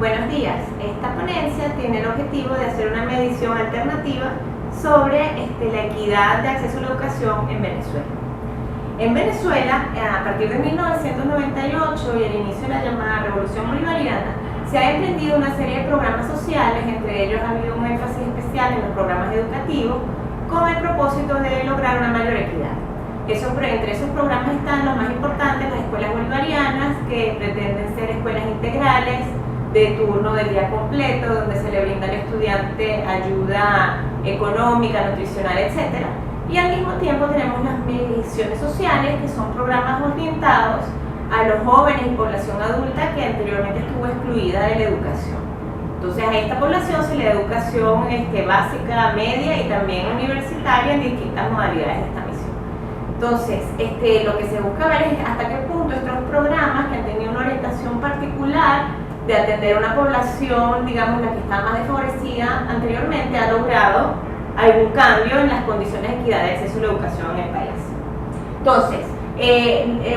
Buenos días. Esta ponencia tiene el objetivo de hacer una medición alternativa sobre la equidad de acceso a la educación en Venezuela. En Venezuela, a partir de 1998 y el inicio de la llamada Revolución Bolivariana, se ha emprendido una serie de programas sociales, entre ellos ha habido un énfasis especial en los programas educativos, con el propósito de lograr una mayor equidad. Entre esos programas están los más importantes, las escuelas bolivarianas, que pretenden ser escuelas integrales, de turno del día completo, donde se le brinda al estudiante ayuda económica, nutricional, etc. Y al mismo tiempo tenemos las misiones sociales, que son programas orientados a los jóvenes y población adulta que anteriormente estuvo excluida de la educación. Entonces a esta población se le da educación básica, media y también universitaria en distintas modalidades de esta misión. Entonces, lo que se busca ver es hasta qué punto estos programas que han tenido una orientación particular de atender a una población, digamos, la que está más desfavorecida anteriormente, ha logrado algún cambio en las condiciones de equidad de acceso a la educación en el país. Entonces,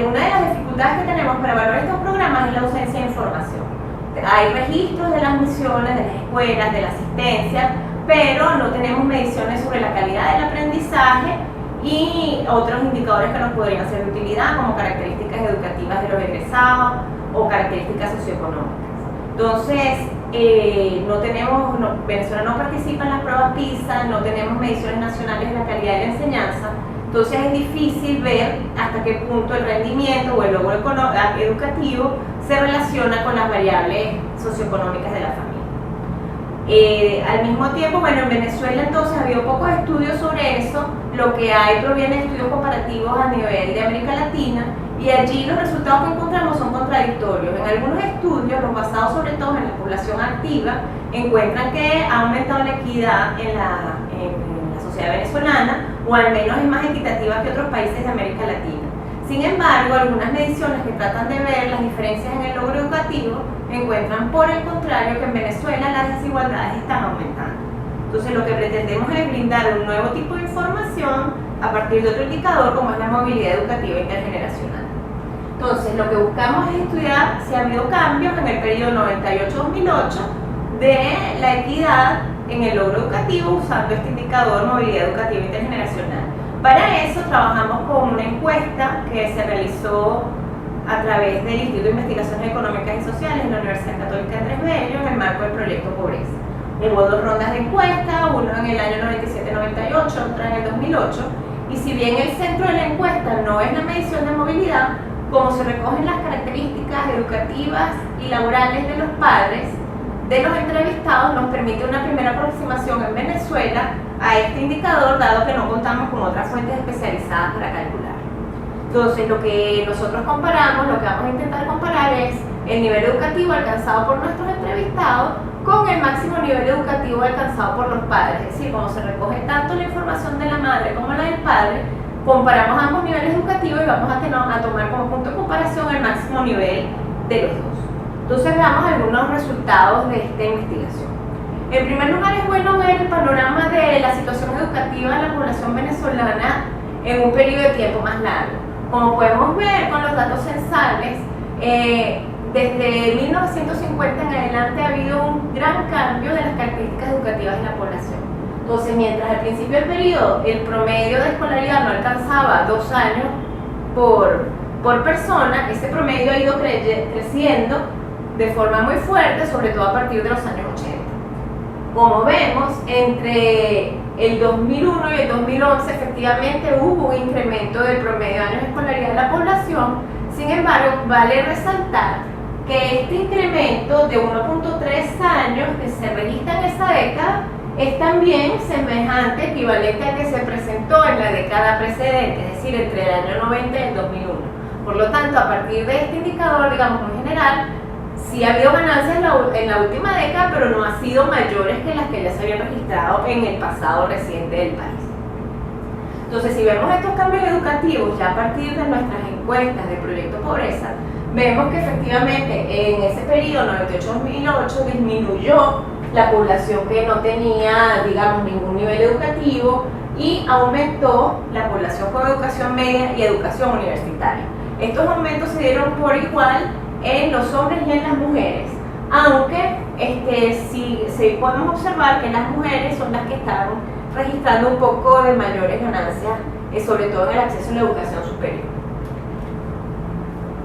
una de las dificultades que tenemos para evaluar estos programas es la ausencia de información. Hay registros de las misiones, de las escuelas, de la asistencia, pero no tenemos mediciones sobre la calidad del aprendizaje y otros indicadores que nos podrían ser de utilidad, como características educativas de los egresados o características socioeconómicas. Entonces, Venezuela no participa en las pruebas PISA, no tenemos mediciones nacionales de la calidad de la enseñanza, entonces es difícil ver hasta qué punto el rendimiento o el logro educativo se relaciona con las variables socioeconómicas de la familia. Al mismo tiempo, en Venezuela entonces ha habido pocos estudios sobre eso, lo que hay proviene de estudios comparativos a nivel de América Latina, y allí los resultados que encontramos son contradictorios. En algunos estudios, los basados sobre todo en la población activa, encuentran que ha aumentado la equidad en la sociedad venezolana, o al menos es más equitativa que otros países de América Latina. Sin embargo, algunas mediciones que tratan de ver las diferencias en el logro educativo encuentran por el contrario que en Venezuela las desigualdades están aumentando. Entonces lo que pretendemos es brindar un nuevo tipo de información a partir de otro indicador como es la movilidad educativa intergeneracional. Entonces lo que buscamos es estudiar si ha habido cambios en el periodo 98-2008 de la equidad en el logro educativo usando este indicador movilidad educativa intergeneracional. Para eso trabajamos con una encuesta que se realizó a través del Instituto de Investigaciones Económicas y Sociales en la Universidad Católica Andrés Bello en el marco del proyecto Pobreza. Hubo dos rondas de encuesta, una en el año 97-98, otra en el 2008, y si bien el centro de la encuesta no es la medición de movilidad, como se recogen las características educativas y laborales de los padres de los entrevistados, nos permite una primera aproximación en Venezuela a este indicador, dado que no contamos con otras fuentes especializadas para calcular. Entonces, lo que nosotros comparamos, lo que vamos a intentar comparar es el nivel educativo alcanzado por nuestros entrevistados con el máximo nivel educativo alcanzado por los padres. Es decir, como se recoge tanto la información de la madre como la del padre, comparamos ambos niveles educativos y vamos a tomar como punto de comparación el máximo nivel de los dos. Entonces veamos algunos resultados de esta investigación. En primer lugar, es bueno ver el panorama de la situación educativa de la población venezolana en un periodo de tiempo más largo. Como podemos ver con los datos censales, desde 1950 en adelante ha habido un gran cambio de las características educativas de la población. Entonces, mientras al principio del periodo el promedio de escolaridad no alcanzaba 2 años por persona, ese promedio ha ido creciendo de forma muy fuerte, sobre todo a partir de los años 80. Como vemos, entre el 2001 y el 2011 efectivamente hubo un incremento del promedio de años de escolaridad de la población. Sin embargo, vale resaltar que este incremento de 1.3 años que se registra en esa década es también semejante, equivalente al que se presentó en la década precedente, es decir, entre el año 90 y el 2001. Por lo tanto, a partir de este indicador, digamos en general, sí ha habido ganancias en la última década, pero no han sido mayores que las que ya se habían registrado en el pasado reciente del país. Entonces, si vemos estos cambios educativos ya a partir de nuestras encuestas del proyecto Pobreza, vemos que efectivamente en ese periodo 98-2008 disminuyó la población que no tenía, digamos, ningún nivel educativo y aumentó la población con educación media y educación universitaria. Estos aumentos se dieron por igual en los hombres y en las mujeres, aunque sí podemos observar que las mujeres son las que están registrando un poco de mayores ganancias, sobre todo en el acceso a la educación superior.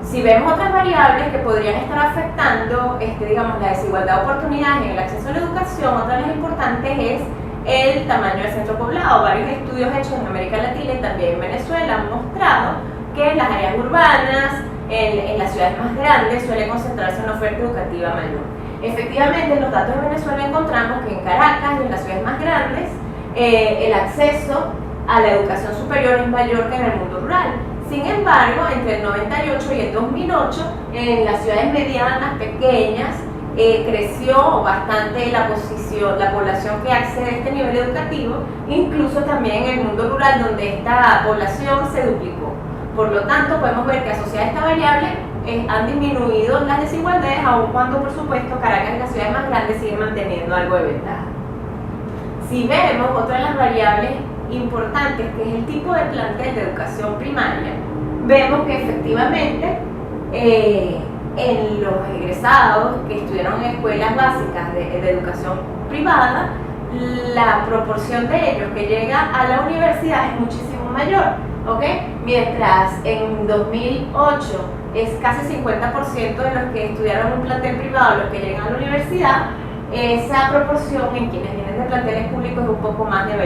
Si vemos otras variables que podrían estar afectando digamos, la desigualdad de oportunidades en el acceso a la educación, otra de las importantes es el tamaño del centro poblado. Varios estudios hechos en América Latina y también en Venezuela han mostrado que en las áreas urbanas, en las ciudades más grandes, suele concentrarse una oferta educativa mayor. Efectivamente, en los datos de Venezuela encontramos que en Caracas y en las ciudades más grandes, el acceso a la educación superior es mayor que en el mundo rural. Sin embargo, entre el 98 y el 2008, en las ciudades medianas, pequeñas, creció bastante la población que accede a este nivel educativo, incluso también en el mundo rural, donde esta población se duplicó. Por lo tanto, podemos ver que asociada a esta variable han disminuido las desigualdades, aun cuando, por supuesto, Caracas y las ciudades más grandes siguen manteniendo algo de ventaja. Si vemos otra de las variables importantes, que es el tipo de plantel de educación primaria, vemos que efectivamente en los egresados que estudiaron en escuelas básicas de educación privada, la proporción de ellos que llega a la universidad es muchísimo mayor, ¿ok? Mientras en 2008 es casi 50% de los que estudiaron un plantel privado los que llegan a la universidad, esa proporción en quienes vienen de planteles públicos es un poco más de 20%.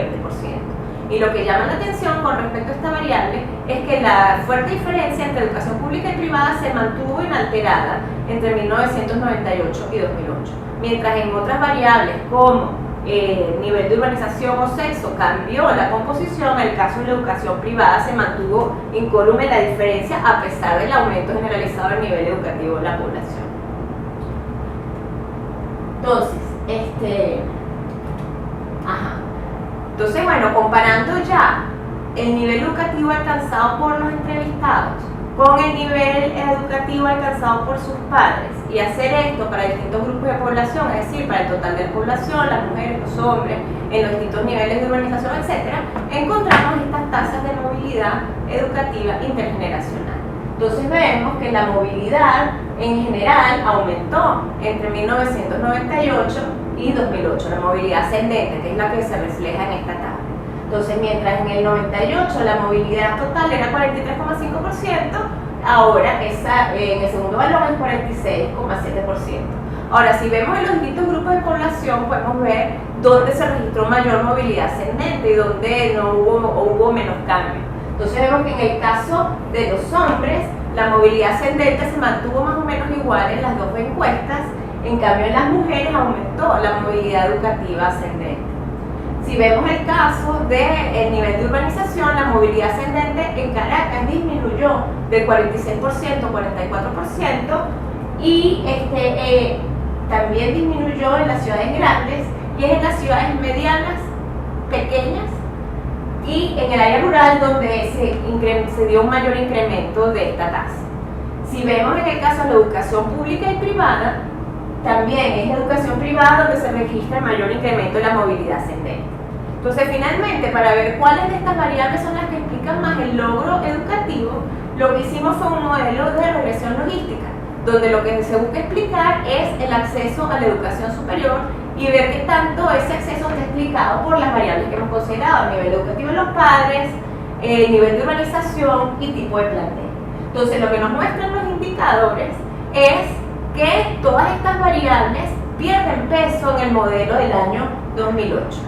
Y lo que llama la atención con respecto a esta variable es que la fuerte diferencia entre educación pública y privada se mantuvo inalterada entre 1998 y 2008, mientras en otras variables como nivel de urbanización o sexo cambió la composición. En el caso de la educación privada se mantuvo incólume la diferencia a pesar del aumento generalizado del nivel educativo de la población. Entonces, Entonces, bueno, comparando ya el nivel educativo alcanzado por los entrevistados con el nivel educativo alcanzado por sus padres y hacer esto para distintos grupos de población, es decir, para el total de la población, las mujeres, los hombres, en los distintos niveles de urbanización, etc., encontramos estas tasas de movilidad educativa intergeneracional. Entonces vemos que la movilidad en general aumentó entre 1998 y 2008, la movilidad ascendente, que es la que se refleja en esta tabla. Entonces, mientras en el 98 la movilidad total era 43,5%, ahora en el segundo valor es 46,7%. Ahora, si vemos en los distintos grupos de población, podemos ver dónde se registró mayor movilidad ascendente y dónde no hubo menos cambio. Entonces vemos que en el caso de los hombres, la movilidad ascendente se mantuvo más o menos igual en las dos encuestas. En cambio, en las mujeres aumentó la movilidad educativa ascendente. Si vemos el caso del nivel de urbanización, la movilidad ascendente en Caracas disminuyó del 46% a 44% y también disminuyó en las ciudades grandes y es en las ciudades medianas, pequeñas y en el área rural donde se dio un mayor incremento de esta tasa. Si vemos en el caso de la educación pública y privada, también es la educación privada donde se registra el mayor incremento de la movilidad ascendente. Entonces, finalmente, para ver cuáles de estas variables son las que explican más el logro educativo, lo que hicimos fue un modelo de regresión logística, donde lo que se busca explicar es el acceso a la educación superior y ver qué tanto ese acceso está explicado por las variables que hemos considerado: nivel educativo de los padres, nivel de urbanización y tipo de plantel. Entonces, lo que nos muestran los indicadores es que todas estas variables pierden peso en el modelo del año 2008.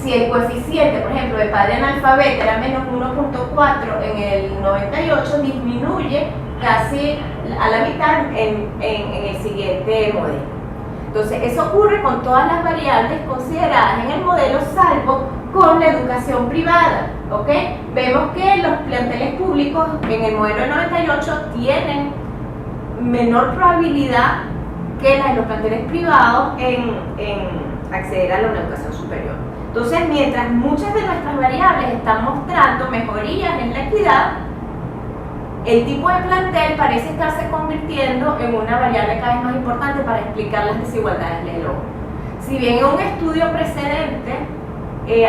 Si el coeficiente, por ejemplo, de padre analfabeto era menos 1.4 en el 98, disminuye casi a la mitad en el siguiente modelo. Entonces, eso ocurre con todas las variables consideradas en el modelo, salvo con la educación privada, ¿ok? Vemos que los planteles públicos en el modelo del 98 tienen menor probabilidad que las de los planteles privados en acceder a la educación superior. Entonces, mientras muchas de nuestras variables están mostrando mejorías en la equidad, el tipo de plantel parece estarse convirtiendo en una variable cada vez más importante para explicar las desigualdades de logro. Si bien en un estudio precedente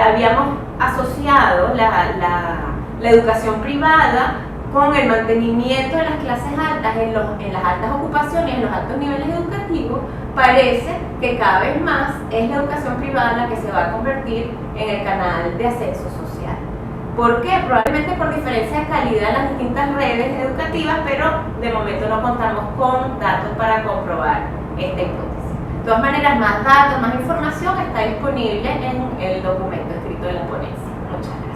habíamos asociado la educación privada con el mantenimiento de las clases altas en las altas ocupaciones, en los altos niveles educativos, parece que cada vez más es la educación privada la que se va a convertir en el canal de ascenso social. ¿Por qué? Probablemente por diferencia de calidad en las distintas redes educativas, pero de momento no contamos con datos para comprobar esta hipótesis. De todas maneras, más datos, más información está disponible en el documento escrito de la ponencia. Muchas gracias.